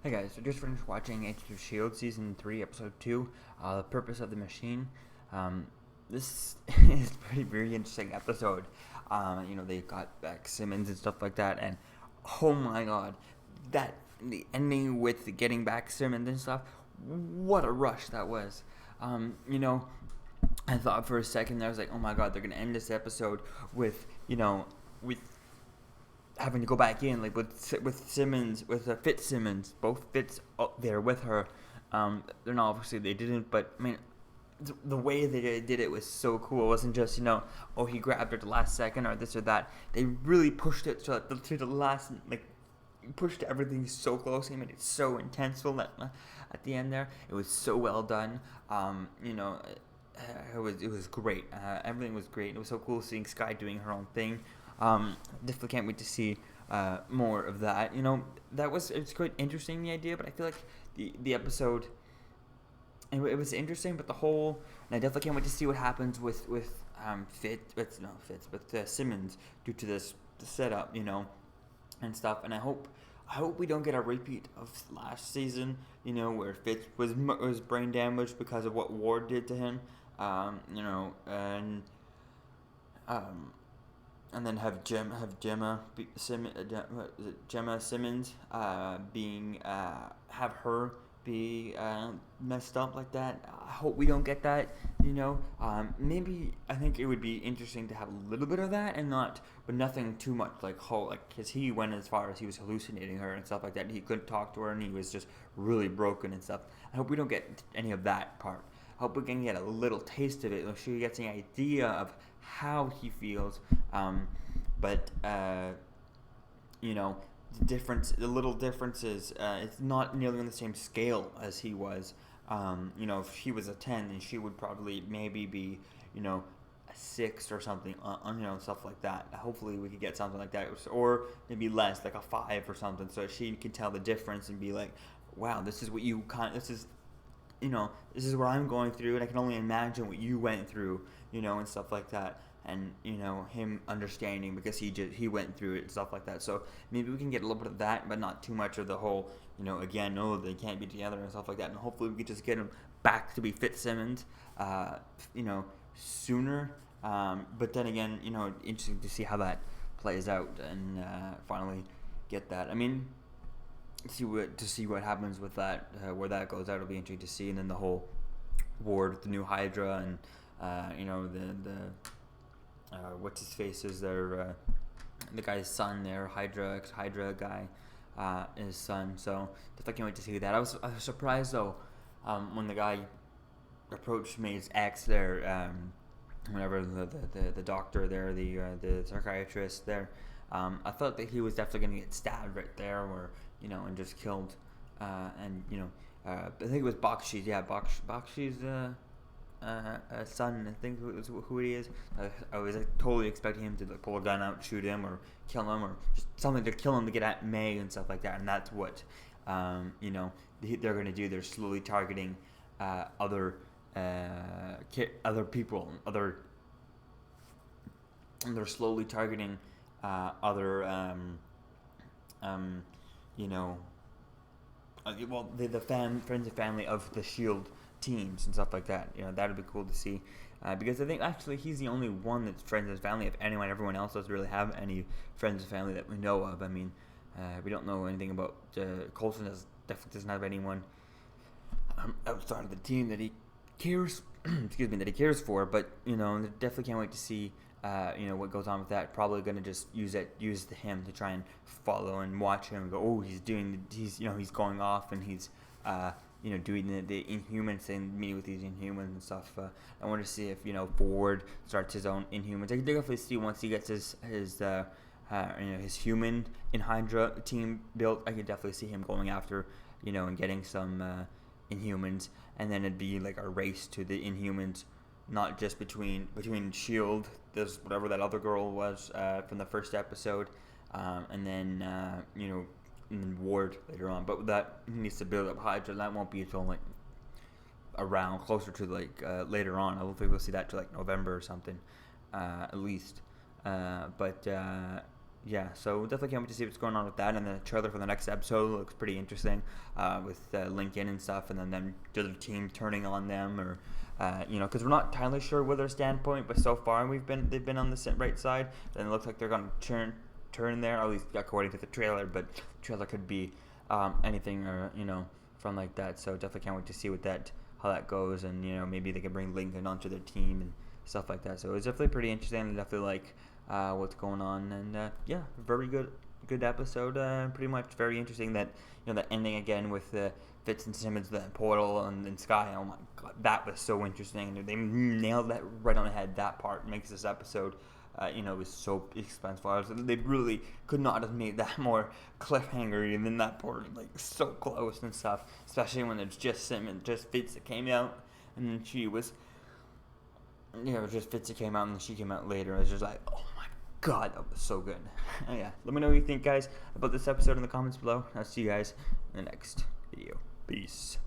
Hey guys, so just finished watching Agents of S.H.I.E.L.D. Season 3, Episode 2, The Purpose of the Machine. This is a pretty very interesting episode. They got back Simmons and stuff like that, and oh my god, the ending with getting back Simmons and stuff, what a rush that was. Um, you know, I thought for a second there, I was like, oh my god, they're gonna end this episode with, with having to go back in, like with Simmons, with Fitzsimmons, both Fitz up there with her. They're not obviously they didn't, but I mean, the way they did it was so cool. It wasn't just oh he grabbed her at the last second or this or that. They really pushed it to the last, like pushed everything so closely, made it so intenseful that at the end there it was so well done. It was great. Everything was great. It was so cool seeing Sky doing her own thing. Definitely can't wait to see more of that. It's quite interesting, the idea, but I feel like the episode it was interesting, but and I definitely can't wait to see what happens with Simmons due to this setup, and stuff. And I hope we don't get a repeat of last season, where Fitz was brain damaged because of what Ward did to him, and um, and then have Gemma Simmons being have her be messed up like that. I hope we don't get that. Maybe I think it would be interesting to have a little bit of that and not, but nothing too much. Because he went as far as he was hallucinating her and stuff like that. He couldn't talk to her and he was just really broken and stuff. I hope we don't get any of that part. I hope we can get a little taste of it. So she gets an idea of how he feels, but the little differences. It's not nearly on the same scale as he was. If he was a 10, then she would probably maybe be, a 6 or something. Stuff like that. Hopefully, we could get something like that, or maybe less, like a 5 or something, so she can tell the difference and be like, "Wow, this is what you this is what I'm going through, and I can only imagine what you went through, and stuff like that." And him understanding because he went through it and stuff like that. So maybe we can get a little bit of that, but not too much of the whole again, no, they can't be together and stuff like that. And hopefully we can just get him back to be Fitzsimmons, sooner. But then again, interesting to see how that plays out and finally get that. I mean, see what happens with that, where that goes out. It'll be interesting to see, and then the whole Ward with the new Hydra and the what's his face is there, the guy's son there, Hydra guy, his son. So definitely can't wait to see that. I was surprised though, when the guy approached May's ex there, whenever the doctor there, the psychiatrist there. I thought that he was definitely gonna get stabbed right there, or and just killed. I think it was Bakshi's. Yeah, Bakshi's son. I think was who he is. I was totally expecting him to pull a gun out, shoot him, or kill him, or just something to kill him to get at May and stuff like that. And that's what they're going to do. They're slowly targeting other people, and they're slowly targeting other you know the friends and family of the Shield teams and stuff like that. That'd be cool to see, because I think actually he's the only one that's friends with family of anyone. Everyone else doesn't really have any friends and family that we know of. I mean, we don't know anything about Coulson. Definitely doesn't have anyone outside of the team that he cares. That he cares for. But definitely can't wait to see what goes on with that. Probably going to just use him to try and follow and watch him and go, oh, he's going off, and he's doing the Inhumans thing, meeting with these Inhumans and stuff. I want to see if Ford starts his own Inhumans. I can definitely see once he gets his human in Hydra team built. I can definitely see him going after and getting some Inhumans, and then it'd be like a race to the Inhumans. Not just between S.H.I.E.L.D. There's whatever that other girl was from the first episode, and then and then Ward later on. But that needs to build up Hydra. That won't be until like around closer to later on. I don't think we'll see that till like November or something, at least. But Yeah, so definitely can't wait to see what's going on with that. And the trailer for the next episode looks pretty interesting, with Lincoln and stuff, and then them the other team turning on them, or because we're not entirely sure with their standpoint, but so far they've been on the right side, and it looks like they're going to turn there, at least according to the trailer. But the trailer could be anything, or from like that. So definitely can't wait to see how that goes, and maybe they can bring Lincoln onto their team and stuff like that. So it's definitely pretty interesting. I definitely like what's going on, and very good episode. Pretty much very interesting that that ending again with Fitz and Simmons, the portal, and Sky. Oh my god, that was so interesting. They nailed that right on the head. That part makes this episode was so expensive. They really could not have made that more cliffhanger than that part, like so close and stuff. Especially when it's just Simmons, just Fitz that came out, and then she was, just Fitz that came out, and then she came out later. It was just like, oh my god, that was so good. Yeah, let me know what you think, guys, about this episode in the comments below. I'll see you guys in the next video. Peace.